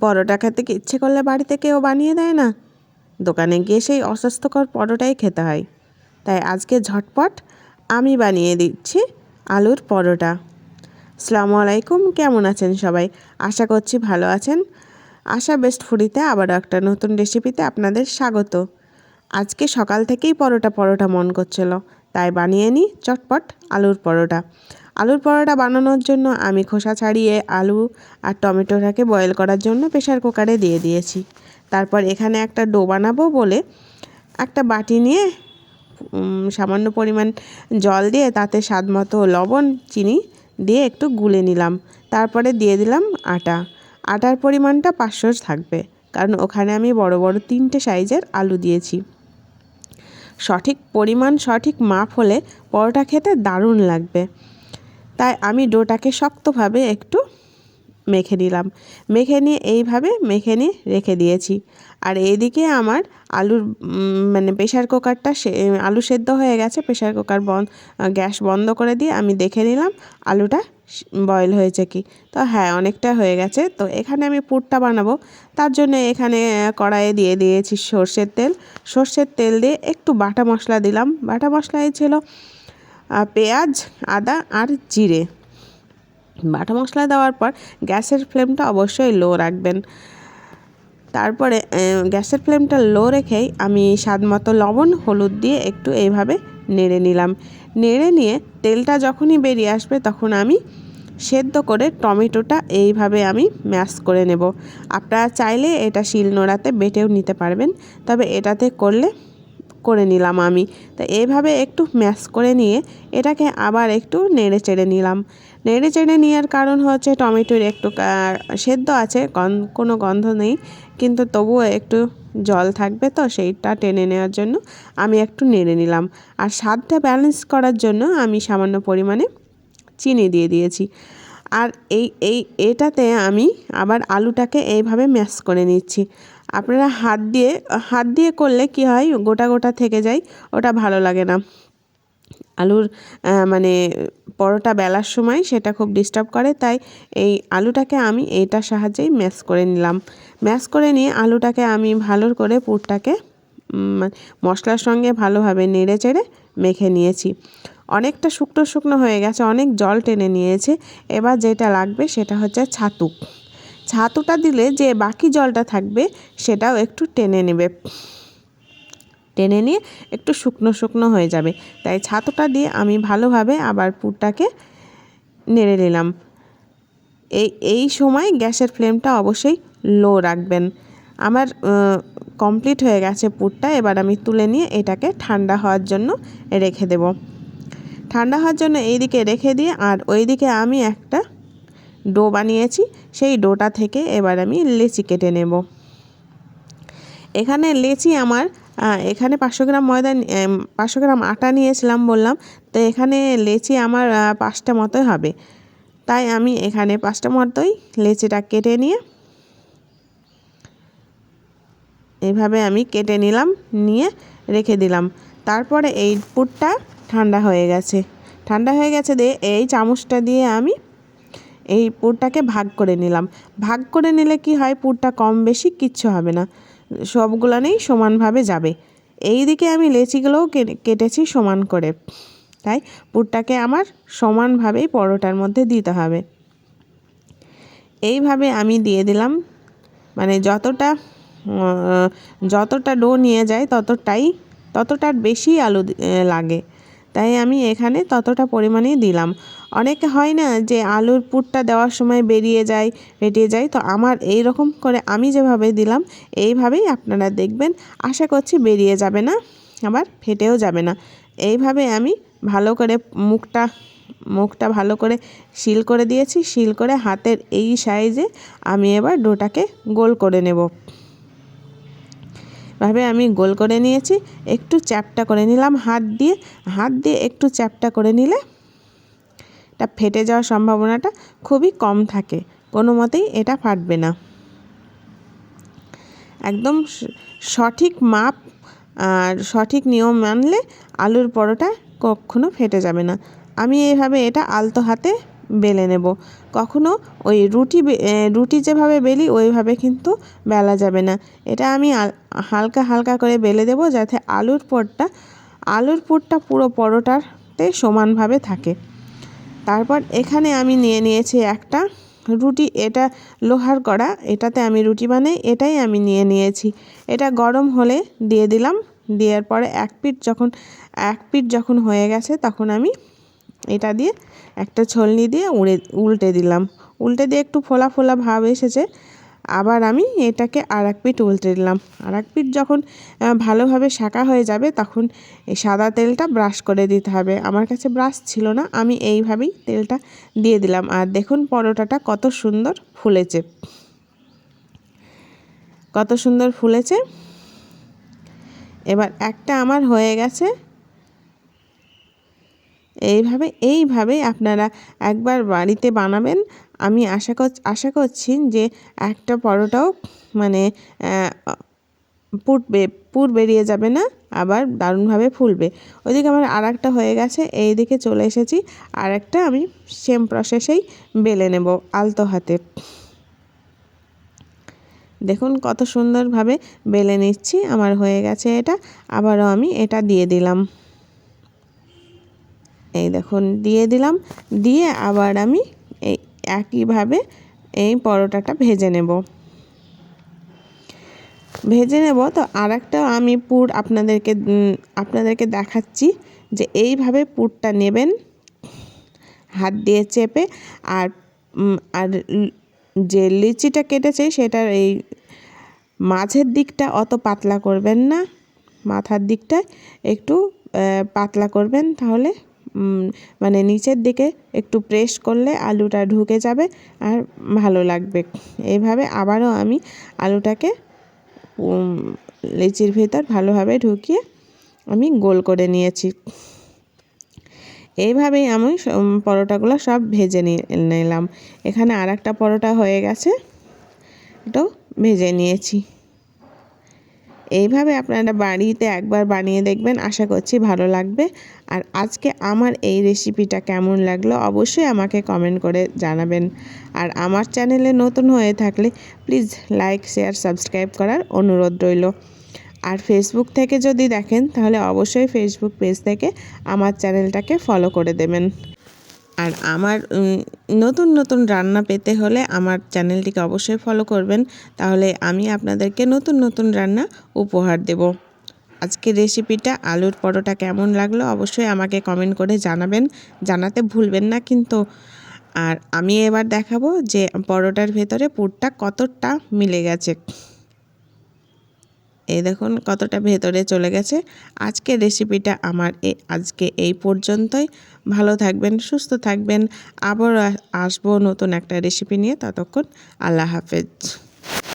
পরোটা খেতে কি ইচ্ছে করলে বাড়িতে কেউ বানিয়ে দেয় না, দোকানে গিয়ে সেই অস্বাস্থ্যকর পরোটাই খেতে হয়। তাই আজকে ঝটপট আমি বানিয়ে দিচ্ছি আলুর পরোটা। আসসালামু আলাইকুম, কেমন আছেন সবাই? আশা করছি ভালো আছেন। আশা বেস্ট ফুডিতে আবারও একটা নতুন রেসিপিতে আপনাদের স্বাগত। আজকে সকাল থেকেই পরোটা মন করছিল, তাই বানিয়ে নিই চটপট আলুর পরোটা। আলুর পরোটা বানানোর জন্য আমি খোসা ছাড়িয়ে আলু আর টমেটোটাকে বয়েল করার জন্য প্রেসার কুকারে দিয়ে দিয়েছি। তারপর এখানে একটা ডো বানাবো বলে একটা বাটি নিয়ে সামান্য পরিমাণ জল দিয়ে তাতে স্বাদ মতো লবণ, চিনি দিয়ে একটু গুলে নিলাম। তারপরে দিয়ে দিলাম আটার পরিমাণটা 500 থাকবে, কারণ ওখানে আমি বড় বড় 3টে সাইজের আলু দিয়েছি। সঠিক পরিমাণ সঠিক মাপ হলে পরোটা খেতে দারুণ লাগবে। তাই আমি ডোটাকে শক্তভাবে একটু মেখে নিলাম। মেখে নিয়ে এইভাবে মেখে নিয়ে রেখে দিয়েছি। আর এইদিকে আমার আলুর প্রেশার কুকারটা আলু সেদ্ধ হয়ে গেছে। প্রেশার কুকার গ্যাস বন্ধ করে দিয়ে আমি দেখে নিলাম আলুটা বয়েল হয়েছে কি। তো হ্যাঁ, অনেকটা হয়ে গেছে। তো এখানে আমি পুরটা বানাবো, তার জন্য এখানে কড়াইয়ে দিয়ে দিয়েছি সর্ষের তেল দিয়ে একটু বাটা মশলা দিলাম। বাটা মশলায় ছিল পেঁয়াজ, আদা আর জিরে। বাটা মশলা দেওয়ার পর গ্যাসের ফ্লেমটা অবশ্যই লো রাখবেন। তারপরে গ্যাসের ফ্লেমটা লো রেখেই আমি স্বাদ মতো লবণ, হলুদ দিয়ে একটু এইভাবে নেড়ে নিলাম। নেড়ে নিয়ে তেলটা যখনই বেরিয়ে আসবে তখন আমি সেদ্ধ করে টমেটোটা এইভাবে আমি ম্যাশ করে নেব। আপনারা চাইলে এটা শিলনোড়াতে বেটেও নিতে পারবেন, তবে এটাতে করে নিলাম আমি। তো এইভাবে একটু ম্যাশ করে নিয়ে এটাকে আবার একটু নেড়ে চেড়ে নিলাম। নেড়ে চেড়ে নেওয়ার কারণ হচ্ছে টমেটোর একটু সেদ্ধ আছে, কোনো গন্ধ নেই, কিন্তু তবুও একটু জল থাকবে, তো সেইটা টেনে নেওয়ার জন্য আমি একটু নেড়ে নিলাম। আর স্বাদটা ব্যালেন্স করার জন্য আমি সামান্য পরিমাণে চিনি দিয়ে দিয়েছি। আর এটাতে আমি আবার আলুটাকে এইভাবে ম্যাশ করে নিচ্ছি। আপনারা হাত দিয়ে করলে কি হয়, গোটা গোটা থেকে যায়, ওটা ভালো লাগে না। আলুর পরোটা বেলার সময় সেটা খুব ডিস্টার্ব করে, তাই এই আলুটাকে আমি এইটার সাহায্যেই ম্যাশ করে নিলাম। ম্যাশ করে নিয়ে আলুটাকে আমি ভালো করে পুরটাকে মশলার সঙ্গে ভালোভাবে নেড়ে চেড়ে মেখে নিয়েছি। অনেকটা শুকনো শুকনো হয়ে গেছে, অনেক জল টেনে নিয়েছে। এবার যেটা লাগবে সেটা হচ্ছে ছাতুটা দিলে যে বাকি জলটা থাকবে সেটাও একটু টেনে নেবে, টেনে নিয়ে একটু শুকনো শুকনো হয়ে যাবে। তাই ছাতুটা দিয়ে আমি ভালোভাবে আবার পুরটাকে নেড়ে নিলাম। এই সময় গ্যাসের ফ্লেমটা অবশ্যই লো রাখবেন। আমার কমপ্লিট হয়ে গেছে পুরটা। এবার আমি তুলে নিয়ে এটাকে ঠান্ডা হওয়ার জন্য রেখে দেব। ঠান্ডা হওয়ার জন্য এইদিকে রেখে দিয়ে আর ওইদিকে আমি একটা ডো বানিয়েছি, সেই ডোটা থেকে এবার আমি লেচি কেটে নেব। এখানে লেচি আমার এখানে 500 গ্রাম 500 গ্রাম আটা নিয়েছিলাম বললাম, তো এখানে লেচি আমার 5টা মতোই হবে। তাই আমি এখানে 5টা মতোই লেচিটা কেটে নিয়ে এইভাবে আমি কেটে নিয়ে রেখে দিলাম। তারপরে এই পুরটা ঠান্ডা হয়ে গেছে দিয়ে এই চামচটা দিয়ে আমি এই পুরটাকে ভাগ করে নিলাম। ভাগ করে নিলে কি হয়, পুরটা কম বেশি কিচ্ছু হবে না, সবগুলানেই সমানভাবে যাবে। এই দিকে আমি লেচিগুলোও কেটেছি সমান করে, তাই পুরটাকে আমার সমানভাবেই পরোটার মধ্যে দিতে হবে। এইভাবে আমি দিয়ে দিলাম, যতটা ডো নিয়ে যায় ততটার বেশি আলু লাগে, তাই আমি এখানে ততটা পরিমাণেই দিলাম। অনেকে হয় না যে আলুর পুরটা দেওয়ার সময় ফেটে যায়, তো আমার এই রকম করে আমি যেভাবে দিলাম এইভাবেই আপনারা দেখবেন, আশা করছি বেরিয়ে যাবে না, আবার ফেটেও যাবে না। এইভাবে আমি ভালো করে মুখটা ভালো করে সিল করে দিয়েছি। সিল করে হাতের এই সাইজে আমি এবার ডোটাকে গোল করে নেব। ভাবে আমি গোল করে নিয়েছি, একটু চ্যাপ্টা করে নিলাম হাত দিয়ে একটু চ্যাপ্টা করে নিলে এটা ফেটে যাওয়ার সম্ভাবনাটা খুবই কম থাকে, কোনো মতেই এটা ফাটবে না। একদম সঠিক মাপ আর সঠিক নিয়ম মানলে আলুর পরোটা কখনো ফেটে যাবে না। আমি এইভাবে এটা আলতো হাতে বেলে নেব। কখনো ওই রুটি যেভাবে বেলি ওইভাবে কিন্তু বেলা যাবে না। এটা আমি হালকা হালকা করে বেলে দেব, যাতে আলুর পুরটা পুরো পরোটাতে সমানভাবে থাকে। তারপর এখানে আমি নিয়ে নিয়েছি একটা রুটি, এটা লোহার কড়া, এটাতে আমি রুটি বানাই, এটাই আমি নিয়ে নিয়েছি। এটা গরম হলে দিয়ে দিলাম। দেওয়ার পরে এক পিঠ যখন হয়ে গেছে তখন আমি এটা দিয়ে একটা ছলনি দিয়ে উল্টে দিলাম। উল্টে দিয়ে একটু ফোলা ফোলা ভাব এসেছে, আবার আমি এটাকে আর এক পিঠ উল্টে দিলাম। আর এক পিঠ যখন ভালোভাবে শাঁকা হয়ে যাবে তখন এই সাদা তেলটা ব্রাশ করে দিতে হবে। আমার কাছে ব্রাশ ছিল না, আমি এইভাবেই তেলটা দিয়ে দিলাম। আর দেখুন পরোটাটা কত সুন্দর ফুলেছে। এবার একটা আমার হয়ে গেছে। এইভাবে আপনারা একবার বাড়িতে বানাবেন। আমি আশা করছি যে একটা পরোটাও মানে পুর বেরিয়ে যাবে না, আবার দারুণভাবে ফুলবে। ওইদিকে আমার আর একটা হয়ে গেছে, এইদিকে চলে এসেছি। আর একটা আমি সেম প্রসেসেই বেলে নেব আলতো হাতে। দেখুন কত সুন্দরভাবে বেলে নিচ্ছি। আমার হয়ে গেছে এটা। আবারও আমি এটা দিয়ে দিলাম। এই দেখুন দিয়ে দিলাম। দিয়ে আবার আমি এই একইভাবে এই পরোটাটা ভেজে নেব। তো আর একটা আমি পুর আপনাদেরকে দেখাচ্ছি যে এইভাবে পুরটা নেবেন হাত দিয়ে চেপে। আর যে লিচিটা কেটেছে সেটার এই মাঝের দিকটা অত পাতলা করবেন না, মাথার দিকটা একটু পাতলা করবেন, তাহলে মানে নিচের দিকে একটু প্রেস করলে আলুটা ঢুকে যাবে আর ভালো লাগবে। এইভাবে আবারও আমি আলুটাকে লিচির ভিতর ভালোভাবে ঢুকিয়ে আমি গোল করে নিয়েছি। এইভাবেই আমি পরোটাগুলো সব ভেজে নিলাম। এখানে আর একটা পরোটা হয়ে গেছে, এটাও ভেজে নিয়েছি। এইভাবে আপনারা বাড়িতে একবার বানিয়ে দেখবেন, আশা করছি ভালো লাগবে। আর আজকে আমার এই রেসিপিটা কেমন লাগলো অবশ্যই আমাকে কমেন্ট করে জানাবেন। আর আমার চ্যানেলে নতুন হয়ে থাকলে প্লিজ লাইক, শেয়ার, সাবস্ক্রাইব করার অনুরোধ রইল। আর ফেসবুক থেকে যদি দেখেন তাহলে অবশ্যই ফেসবুক পেজ থেকে আমার চ্যানেলটাকে ফলো করে দেবেন। আর আমার নতুন রান্না পেতে হলে আমার চ্যানেলটিকে অবশ্যই ফলো করবেন, তাহলে আমি আপনাদেরকে নতুন রান্না উপহার দেব। আজকের রেসিপিটা আলুর পরোটা কেমন লাগলো অবশ্যই আমাকে কমেন্ট করে জানাতে ভুলবেন না কিন্তু। আর আমি এবার দেখাবো যে পরোটার ভেতরে পুরটা কতটা মিলে গেছে। এই দেখুন কতটা ভেতরে চলে গেছে। আজকের রেসিপিটা আমার আজকে এই পর্যন্তই। ভালো থাকবেন, সুস্থ থাকবেন। আবার আসবো নতুন একটা রেসিপি নিয়ে। ততক্ষণ আল্লাহ হাফেজ।